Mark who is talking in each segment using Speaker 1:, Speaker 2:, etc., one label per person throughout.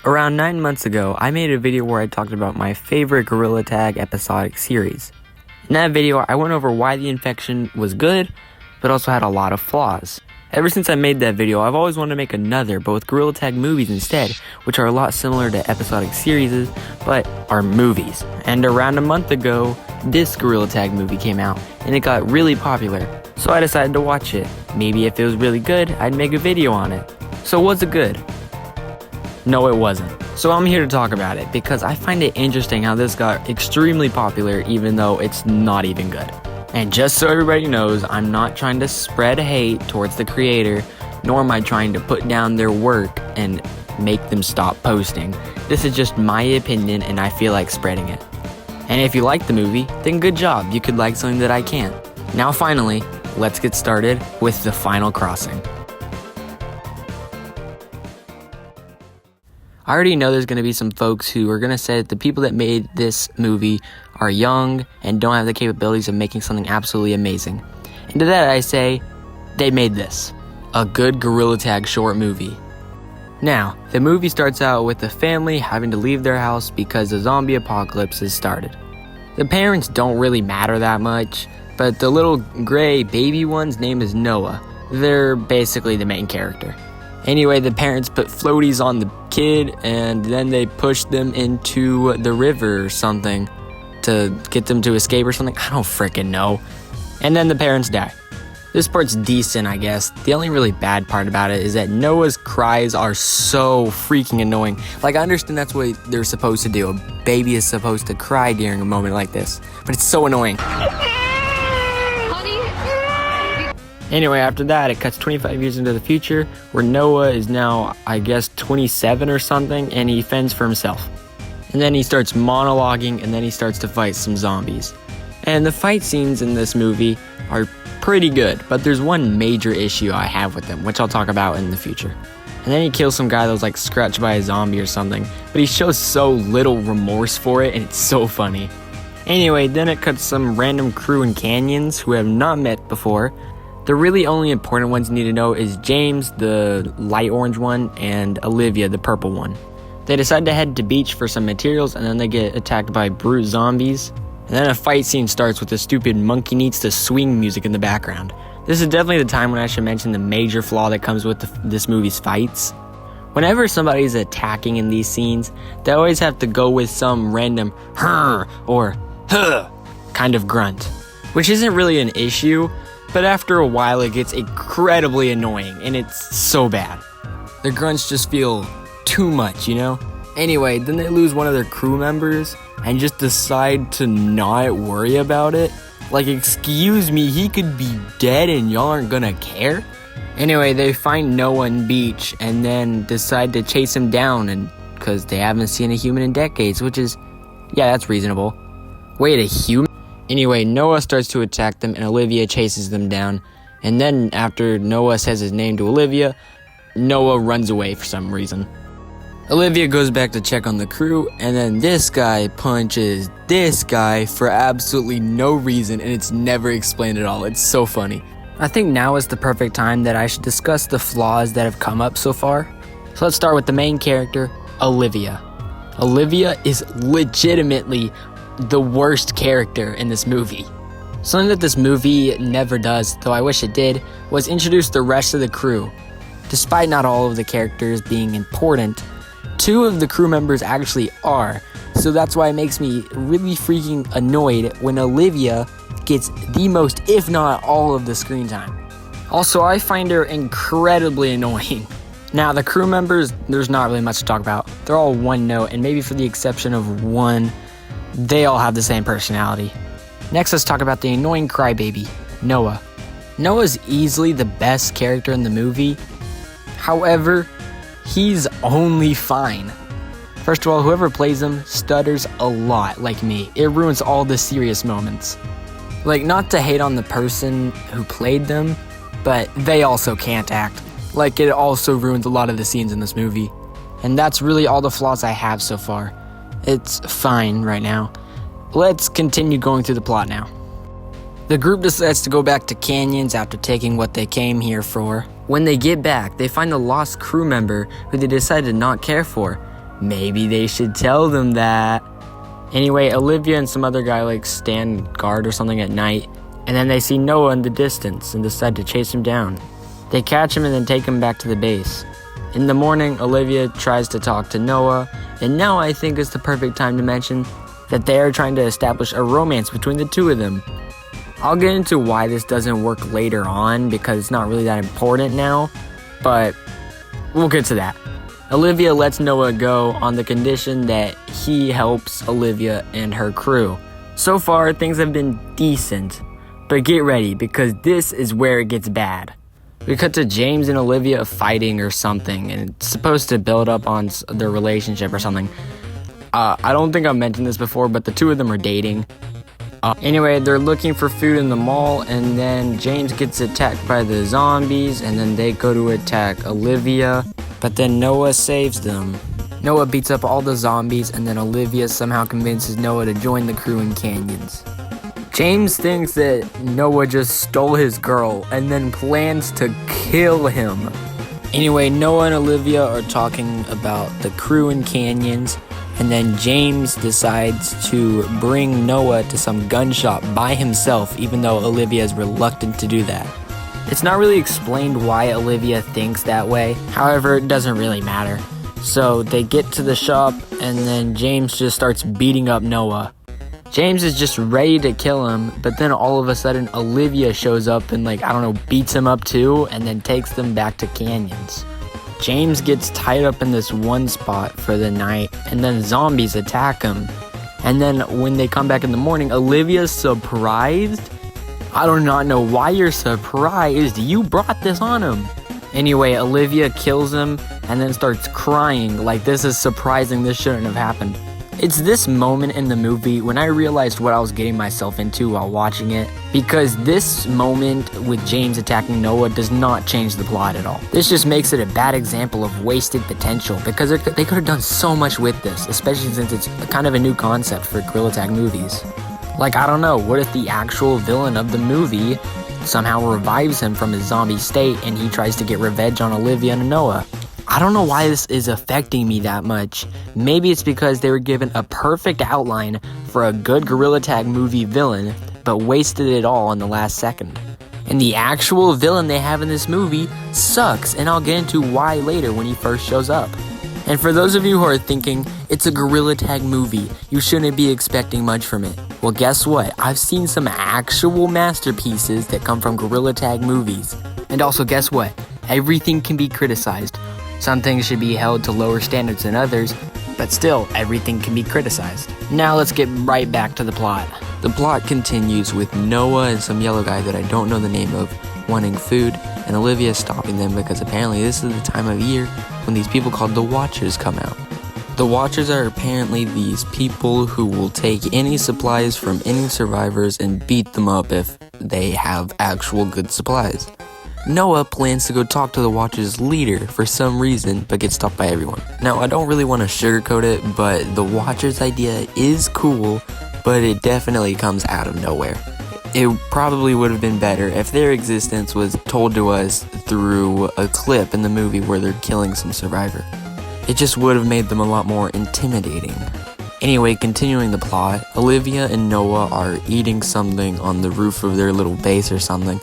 Speaker 1: Around 9 months ago, I made a video where I talked about my favorite Gorilla Tag episodic series. In that video, I went over why the infection was good, but also had a lot of flaws. Ever since I made that video, I've always wanted to make another, but with Gorilla Tag movies instead, which are a lot similar to episodic series, but are movies. And around a month ago, this Gorilla Tag movie came out, and it got really popular, so I decided to watch it. Maybe if it was really good, I'd make a video on it. So was it good? No, it wasn't. So I'm here to talk about it because I find it interesting how this got extremely popular even though it's not even good. And just so everybody knows, I'm not trying to spread hate towards the creator, nor am I trying to put down their work and make them stop posting. This is just my opinion and I feel like spreading it. And if you like the movie, then good job, you could like something that I can't. Now finally, let's get started with the final crossing. I already know there's going to be some folks who are going to say that the people that made this movie are young and don't have the capabilities of making something absolutely amazing. And to that I say, they made this. A good Gorilla Tag short movie. Now, the movie starts out with the family having to leave their house because the zombie apocalypse has started. The parents don't really matter that much, but the little gray baby one's name is Noah. They're basically the main character. Anyway, the parents put floaties on the kid and then they push them into the river or something to get them to escape or something. I don't frickin' know. And then the parents die. This part's decent, I guess. The only really bad part about it is that Noah's cries are so freaking annoying. Like, I understand that's what they're supposed to do. A baby is supposed to cry during a moment like this, but it's so annoying. Anyway, after that, it cuts 25 years into the future, where Noah is now, I guess, 27 or something, and he fends for himself. And then he starts monologuing, and then he starts to fight some zombies. And the fight scenes in this movie are pretty good, but there's one major issue I have with them, which I'll talk about in the future. And then he kills some guy that was like scratched by a zombie or something, but he shows so little remorse for it, and it's so funny. Anyway, then it cuts some random crew in canyons who have not met before. The really only important ones you need to know is James, the light orange one, and Olivia, the purple one. They decide to head to beach for some materials, and then they get attacked by brute zombies. And then a fight scene starts with the stupid monkey needs to swing music in the background. This is definitely the time when I should mention the major flaw that comes with this movie's fights. Whenever somebody's attacking in these scenes, they always have to go with some random "her" or "huh" kind of grunt, which isn't really an issue, but after a while it gets incredibly annoying and it's so bad. The grunts just feel too much, you know? Anyway, then they lose one of their crew members and just decide to not worry about it. Like, excuse me, he could be dead and y'all aren't gonna care? Anyway, they find Noah on beach and then decide to chase him down, and because they haven't seen a human in decades, which is, yeah, that's reasonable. Wait, a human? Anyway, Noah starts to attack them and Olivia chases them down. And then after Noah says his name to Olivia, Noah runs away for some reason. Olivia goes back to check on the crew, and then this guy punches this guy for absolutely no reason, and it's never explained at all. It's so funny. I think now is the perfect time that I should discuss the flaws that have come up so far. So let's start with the main character, Olivia. Olivia is legitimately the worst character in this movie. Something that this movie never does, though I wish it did, was introduce the rest of the crew. Despite not all of the characters being important, 2 of the crew members actually are, so that's why it makes me really freaking annoyed when Olivia gets the most, if not all, of the screen time. Also, I find her incredibly annoying. Now, the crew members, there's not really much to talk about. They're all one note, and maybe for the exception of one, they all have the same personality. Next, let's talk about the annoying crybaby, Noah. Noah's easily the best character in the movie. However, he's only fine. First of all, whoever plays him stutters a lot, like me. It ruins all the serious moments. Like, not to hate on the person who played them, but they also can't act. Like, it also ruins a lot of the scenes in this movie. And that's really all the flaws I have so far. It's fine right now. Let's continue going through the plot now. The group decides to go back to canyons after taking what they came here for. When they get back, they find a lost crew member who they decide to not care for. Maybe they should tell them that. Anyway, Olivia and some other guy stand guard or something at night, and then they see Noah in the distance and decide to chase him down. They catch him and then take him back to the base. In the morning, Olivia tries to talk to Noah, and now I think is the perfect time to mention that they are trying to establish a romance between the two of them. I'll get into why this doesn't work later on because it's not really that important now, but we'll get to that. Olivia lets Noah go on the condition that he helps Olivia and her crew. So far, things have been decent, but get ready because this is where it gets bad. We cut to James and Olivia fighting or something, and it's supposed to build up on their relationship or something. I don't think I've mentioned this before, but the two of them are dating. Anyway, they're looking for food in the mall, and then James gets attacked by the zombies, and then they go to attack Olivia, but then Noah saves them. Noah beats up all the zombies, and then Olivia somehow convinces Noah to join the crew in Canyons. James thinks that Noah just stole his girl, and then plans to kill him. Anyway, Noah and Olivia are talking about the crew in Canyons, and then James decides to bring Noah to some gun shop by himself, even though Olivia is reluctant to do that. It's not really explained why Olivia thinks that way, however, it doesn't really matter. So they get to the shop, and then James just starts beating up Noah. James is just ready to kill him, but then all of a sudden Olivia shows up and beats him up too, and then takes them back to Canyons. James gets tied up in this one spot for the night, and then zombies attack him. And then when they come back in the morning, Olivia's surprised. I do not know why you're surprised. You brought this on him. Anyway, Olivia kills him and then starts crying like this is surprising. This shouldn't have happened. It's this moment in the movie when I realized what I was getting myself into while watching it, because this moment with James attacking Noah does not change the plot at all. This just makes it a bad example of wasted potential, because they could have done so much with this, especially since it's kind of a new concept for Gorilla Tag movies. I don't know, what if the actual villain of the movie somehow revives him from his zombie state and he tries to get revenge on Olivia and Noah? I don't know why this is affecting me that much. Maybe it's because they were given a perfect outline for a good Gorilla Tag movie villain, but wasted it all in the last second. And the actual villain they have in this movie sucks, and I'll get into why later when he first shows up. And for those of you who are thinking, it's a Gorilla Tag movie, you shouldn't be expecting much from it. Well, guess what? I've seen some actual masterpieces that come from Gorilla Tag movies. And also, guess what? Everything can be criticized. Some things should be held to lower standards than others, but still, everything can be criticized. Now let's get right back to the plot. The plot continues with Noah and some yellow guy that I don't know the name of wanting food, and Olivia stopping them because apparently this is the time of year when these people called the Watchers come out. The Watchers are apparently these people who will take any supplies from any survivors and beat them up if they have actual good supplies. Noah plans to go talk to the Watchers' leader for some reason, but gets stopped by everyone. Now, I don't really want to sugarcoat it, but the Watchers' idea is cool, but it definitely comes out of nowhere. It probably would have been better if their existence was told to us through a clip in the movie where they're killing some survivor. It just would have made them a lot more intimidating. Anyway, continuing the plot, Olivia and Noah are eating something on the roof of their little base or something.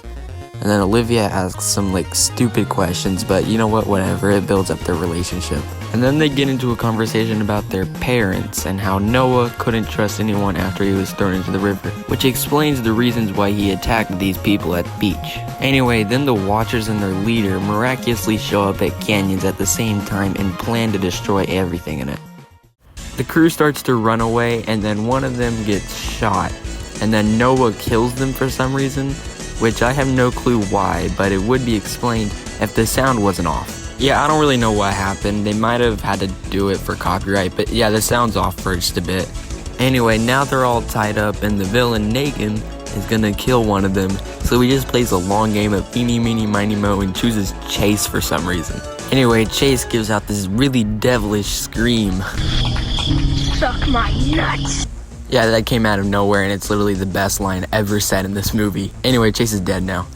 Speaker 1: And then Olivia asks some stupid questions, but you know what, whatever, it builds up their relationship. And then they get into a conversation about their parents and how Noah couldn't trust anyone after he was thrown into the river, which explains the reasons why he attacked these people at the beach. Anyway, then the Watchers and their leader miraculously show up at Canyons at the same time and plan to destroy everything in it. The crew starts to run away, and then one of them gets shot, and then Noah kills them for some reason, which I have no clue why, but it would be explained if the sound wasn't off. Yeah, I don't really know what happened. They might have had to do it for copyright, but yeah, the sound's off for just a bit. Anyway, now they're all tied up, and the villain, Negan, is gonna kill one of them, so he just plays a long game of eeny, meeny, miny, mo, and chooses Chase for some reason. Anyway, Chase gives out this really devilish scream.
Speaker 2: Suck my nuts!
Speaker 1: Yeah, that came out of nowhere, and it's literally the best line ever said in this movie. Anyway, Chase is dead now.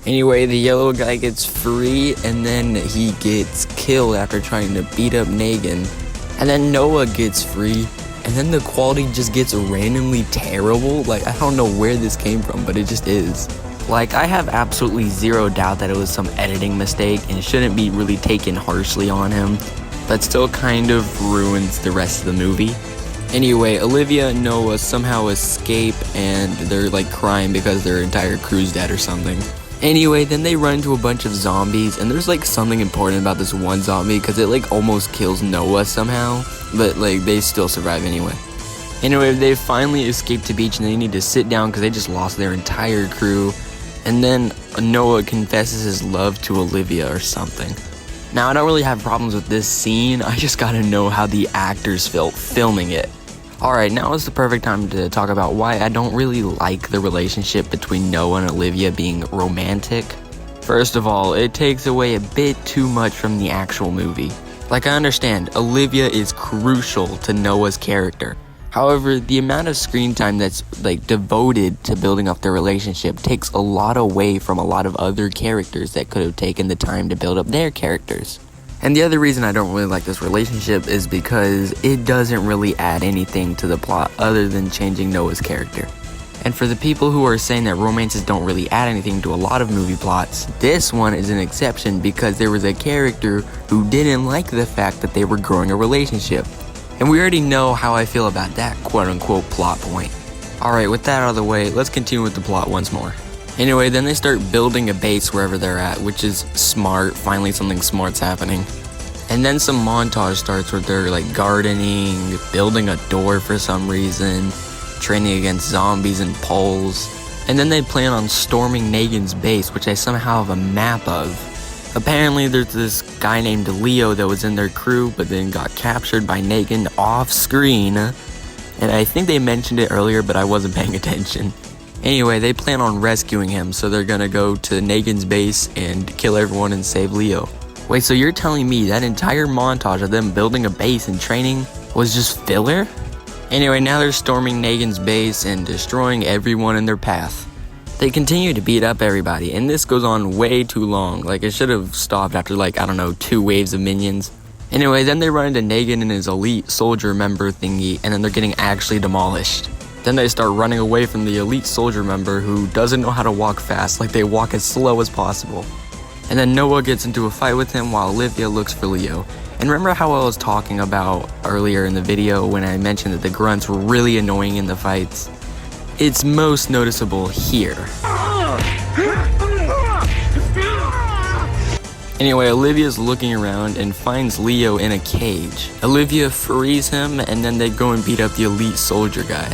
Speaker 1: Anyway, the yellow guy gets free, and then he gets killed after trying to beat up Negan. And then Noah gets free, and then the quality just gets randomly terrible. Like, I don't know where this came from, but it just is. Like, I have absolutely zero doubt that it was some editing mistake and shouldn't be really taken harshly on him, but still kind of ruins the rest of the movie. Anyway, Olivia and Noah somehow escape, and they're like crying because their entire crew's dead or something. Anyway, then they run into a bunch of zombies, and there's like something important about this one zombie because it like almost kills Noah somehow, but like they still survive anyway. Anyway, they finally escape to beach and they need to sit down because they just lost their entire crew. And then Noah confesses his love to Olivia or something. Now, I don't really have problems with this scene, I just gotta know how the actors felt filming it. Alright, now is the perfect time to talk about why I don't really like the relationship between Noah and Olivia being romantic. First of all, it takes away a bit too much from the actual movie. Like, I understand, Olivia is crucial to Noah's character. However, the amount of screen time that's like devoted to building up their relationship takes a lot away from a lot of other characters that could have taken the time to build up their characters. And the other reason I don't really like this relationship is because it doesn't really add anything to the plot other than changing Noah's character. And for the people who are saying that romances don't really add anything to a lot of movie plots, this one is an exception because there was a character who didn't like the fact that they were growing a relationship. And we already know how I feel about that quote-unquote plot point. Alright, with that out of the way, let's continue with the plot once more. Anyway, then they start building a base wherever they're at, which is smart. Finally, something smart's happening. And then some montage starts where they're like gardening, building a door for some reason, training against zombies and poles. And then they plan on storming Negan's base, which I somehow have a map of. Apparently, there's this guy named Leo that was in their crew, but then got captured by Negan off screen. And I think they mentioned it earlier, but I wasn't paying attention. Anyway, they plan on rescuing him, so they're gonna go to Negan's base and kill everyone and save Leo. Wait, so you're telling me that entire montage of them building a base and training was just filler? Anyway, now they're storming Negan's base and destroying everyone in their path. They continue to beat up everybody, and this goes on way too long. Like, it should have stopped after, like, I don't know, 2 waves of minions. Anyway, then they run into Negan and his elite soldier member thingy, and then they're getting actually demolished. Then they start running away from the elite soldier member who doesn't know how to walk fast, like they walk as slow as possible. And then Noah gets into a fight with him while Olivia looks for Leo. And remember how I was talking about earlier in the video when I mentioned that the grunts were really annoying in the fights? It's most noticeable here. Anyway, Olivia's looking around and finds Leo in a cage. Olivia frees him and then they go and beat up the elite soldier guy.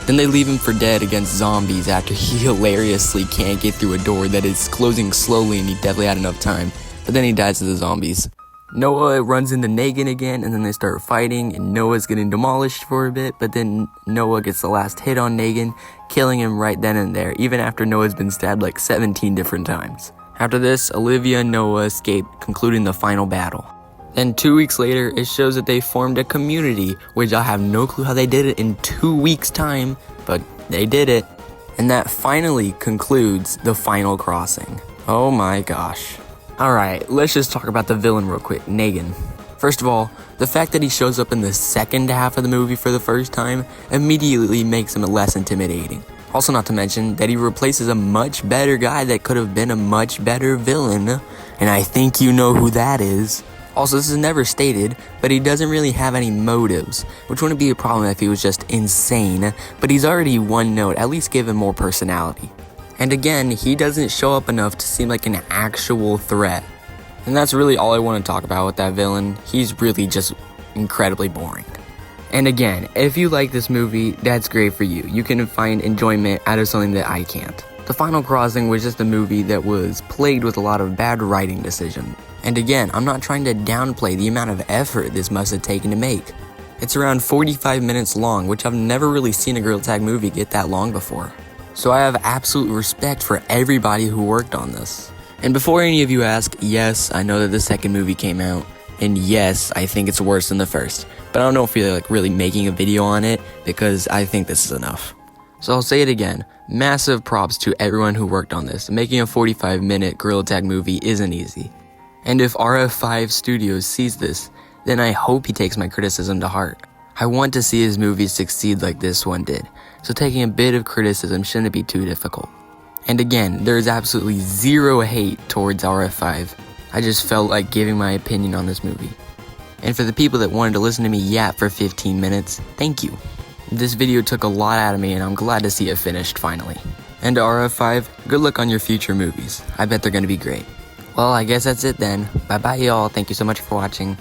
Speaker 1: Then they leave him for dead against zombies after he hilariously can't get through a door that is closing slowly and he definitely had enough time, but then he dies to the zombies. Noah runs into Negan again and then they start fighting and Noah's getting demolished for a bit, but then Noah gets the last hit on Negan, killing him right then and there, even after Noah's been stabbed like 17 different times. After this, Olivia and Noah escape, concluding the final battle. Then 2 weeks later, it shows that they formed a community, which I have no clue how they did it in 2 weeks' time, but they did it. And that finally concludes the final crossing. Oh my gosh. Alright, let's just talk about the villain real quick, Negan. First of all, the fact that he shows up in the second half of the movie for the first time immediately makes him less intimidating. Also, not to mention that he replaces a much better guy that could have been a much better villain, and I think you know who that is. Also, this is never stated, but he doesn't really have any motives, which wouldn't be a problem if he was just insane, but he's already one note, at least give him more personality. And again, he doesn't show up enough to seem like an actual threat. And that's really all I want to talk about with that villain. He's really just incredibly boring. And again, if you like this movie, that's great for you. You can find enjoyment out of something that I can't. The Final Crossing was just a movie that was plagued with a lot of bad writing decisions. And again, I'm not trying to downplay the amount of effort this must have taken to make. It's around 45 minutes long, which I've never really seen a Gorilla Tag movie get that long before. So I have absolute respect for everybody who worked on this. And before any of you ask, yes, I know that the second movie came out, and yes, I think it's worse than the first. But I don't know if you're like really making a video on it, because I think this is enough. So I'll say it again, massive props to everyone who worked on this. Making a 45-minute Gorilla Tag movie isn't easy. And if RF5 Studios sees this, then I hope he takes my criticism to heart. I want to see his movies succeed like this one did, so taking a bit of criticism shouldn't be too difficult. And again, there is absolutely zero hate towards RF5. I just felt like giving my opinion on this movie. And for the people that wanted to listen to me yap for 15 minutes, thank you. This video took a lot out of me and I'm glad to see it finished finally. And to RF5, good luck on your future movies. I bet they're gonna be great. Well, I guess that's it then. Bye bye y'all, thank you so much for watching.